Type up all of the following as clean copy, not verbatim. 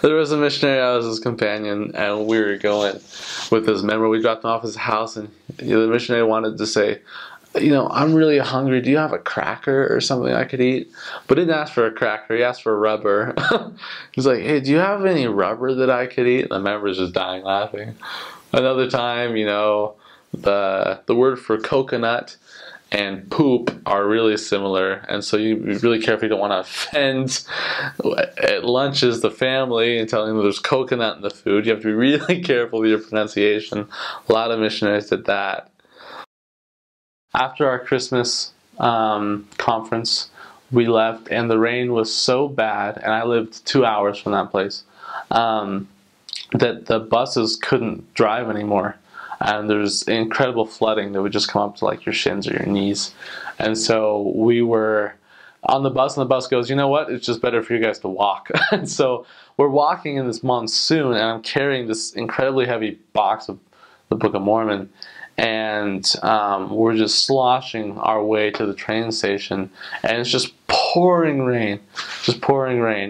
There was a missionary, I was his companion, and we were going with this member. We dropped him off at his house, and the missionary wanted to say, I'm really hungry. Do you have a cracker or something I could eat? But didn't ask for a cracker. He asked for rubber. He's like, hey, do you have any rubber that I could eat? And the member's just dying laughing. Another time, the word for coconut and poop are really similar, and so you be really careful. You don't want to offend at lunches the family and telling them there's coconut in the food. You have to be really careful with your pronunciation. A lot of missionaries did that. After our Christmas conference, we left, and the rain was so bad, and I lived 2 hours from that place, that the buses couldn't drive anymore. And there's incredible flooding that would just come up to like your shins or your knees. And so we were on the bus, and the bus goes, you know what, it's just better for you guys to walk. And so we're walking in this monsoon, and I'm carrying this incredibly heavy box of the Book of Mormon, and we're just sloshing our way to the train station, and it's just pouring rain,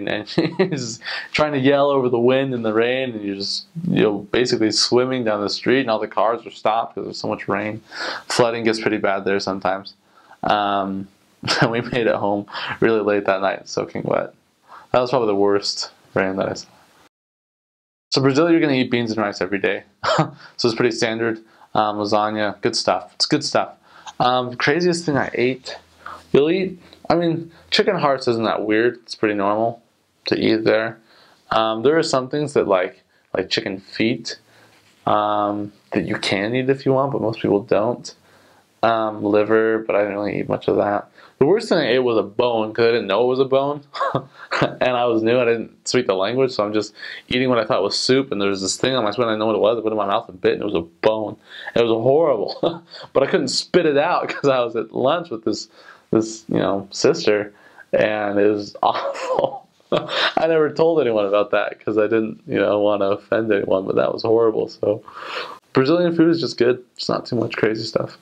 and he's trying to yell over the wind and the rain, and you're just basically swimming down the street, and all the cars are stopped because there's so much rain. Flooding gets pretty bad there sometimes. And we made it home really late that night, soaking wet. That was probably the worst rain that I saw. So Brazil, you're going to eat beans and rice every day. So it's pretty standard. Lasagna, good stuff. It's good stuff. Craziest thing I ate. You'll eat, chicken hearts isn't that weird. It's pretty normal to eat there. There are some things that like chicken feet that you can eat if you want, but most people don't. Liver, but I didn't really eat much of that. The worst thing I ate was a bone, because I didn't know it was a bone. And I was new, I didn't speak the language, so I'm just eating what I thought was soup, and there was this thing on my spoon, I didn't know what it was, I put it in my mouth and bit, and it was a bone. It was horrible. But I couldn't spit it out, because I was at lunch with this sister, and it was awful. I never told anyone about that, because I didn't, want to offend anyone, but that was horrible. So Brazilian food is just good. It's not too much crazy stuff.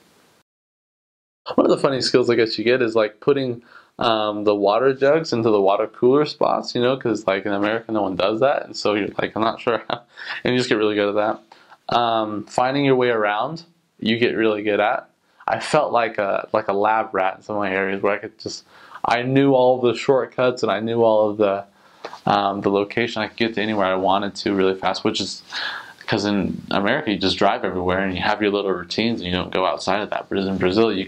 One of the funny skills I guess you get is like putting the water jugs into the water cooler spots, because like in America no one does that, and so you're like, I'm not sure how, and you just get really good at that. Finding your way around, you get really good at. I felt like a lab rat in some of my areas where I knew all of the shortcuts, and I knew all of the location. I could get to anywhere I wanted to really fast, which is because in America you just drive everywhere and you have your little routines and you don't go outside of that. But in Brazil you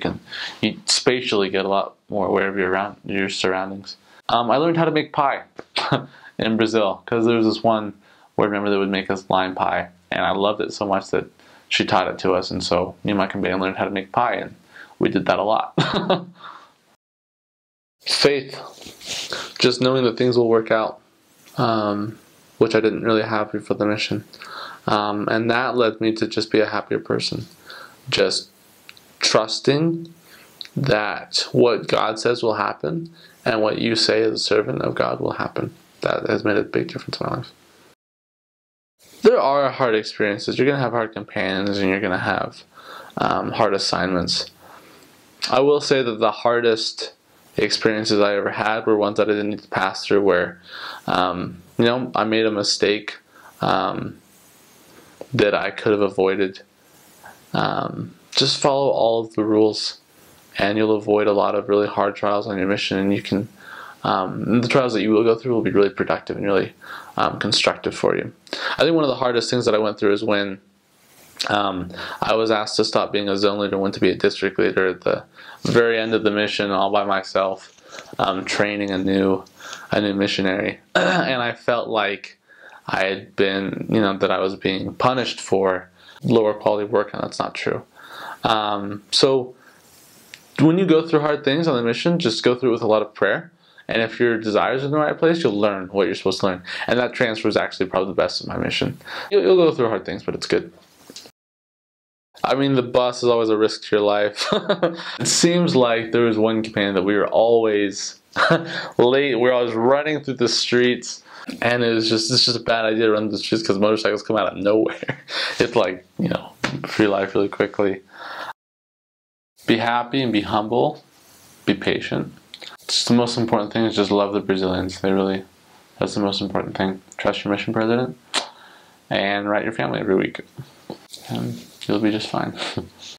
spatially get a lot more aware of your surroundings. I learned how to make pie in Brazil, because there was this one board member that would make us lime pie, and I loved it so much that she taught it to us, and so me and my companion learned how to make pie, and we did that a lot. Faith, just knowing that things will work out, which I didn't really have before the mission. And that led me to just be a happier person. Just trusting that what God says will happen, and what you say as a servant of God will happen. That has made a big difference in my life. There are hard experiences. You're going to have hard companions, and you're going to have hard assignments. I will say that the hardest experiences I ever had were ones that I didn't need to pass through, where I made a mistake that I could have avoided. Just follow all of the rules, and you'll avoid a lot of really hard trials on your mission, and you can the trials that you will go through will be really productive and really constructive for you. I think one of the hardest things that I went through is when I was asked to stop being a zone leader and went to be a district leader at the very end of the mission, all by myself, training a new missionary. And I felt like I had been, that I was being punished for lower quality work, and that's not true. So when you go through hard things on the mission, just go through it with a lot of prayer. And if your desires are in the right place, you'll learn what you're supposed to learn. And that transfer is actually probably the best of my mission. You'll go through hard things, but it's good. The bus is always a risk to your life. It seems like there was one companion that we were always late. We were always running through the streets. And it's just a bad idea to run through the streets because motorcycles come out of nowhere. It's like, free life really quickly. Be happy and be humble. Be patient. Just the most important thing is just love the Brazilians. They really That's the most important thing. Trust your mission president and write your family every week. And you'll be just fine.